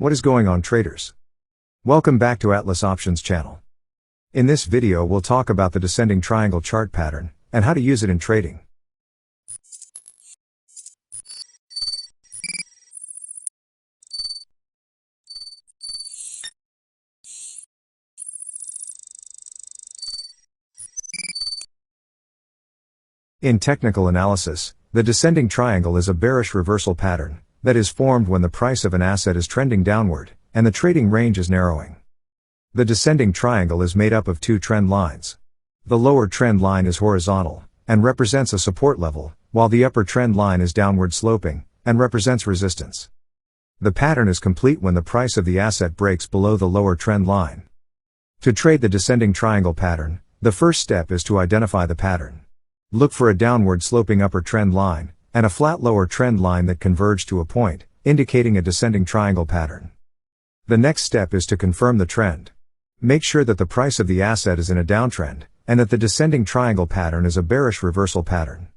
What is going on, traders? Welcome back to Atlas Options channel. In this video we'll talk about the descending triangle chart pattern, and how to use it in trading. In technical analysis, the descending triangle is a bearish reversal pattern that is formed when the price of an asset is trending downward, and the trading range is narrowing. The descending triangle is made up of two trend lines. The lower trend line is horizontal, and represents a support level, while the upper trend line is downward sloping, and represents resistance. The pattern is complete when the price of the asset breaks below the lower trend line. To trade the descending triangle pattern, the first step is to identify the pattern. Look for a downward sloping upper trend line, and a flat lower trend line that converge to a point, indicating a descending triangle pattern. The next step is to confirm the trend. Make sure that the price of the asset is in a downtrend, and that the descending triangle pattern is a bearish reversal pattern.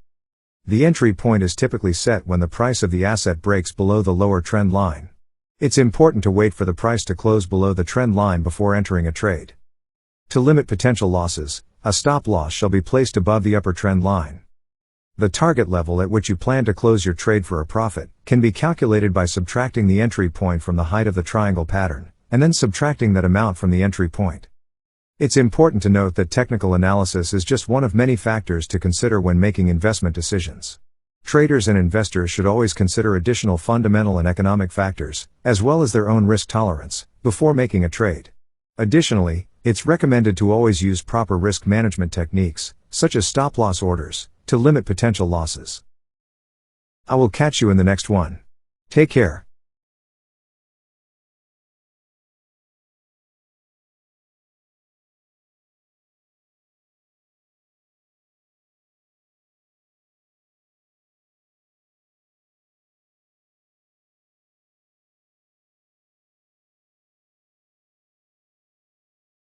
The entry point is typically set when the price of the asset breaks below the lower trend line. It's important to wait for the price to close below the trend line before entering a trade. To limit potential losses, a stop loss shall be placed above the upper trend line. The target level at which you plan to close your trade for a profit can be calculated by subtracting the entry point from the height of the triangle pattern, and then subtracting that amount from the entry point. It's important to note that technical analysis is just one of many factors to consider when making investment decisions. Traders and investors should always consider additional fundamental and economic factors, as well as their own risk tolerance, before making a trade. Additionally, it's recommended to always use proper risk management techniques, such as stop-loss orders, to limit potential losses. I will catch you in the next one. Take care.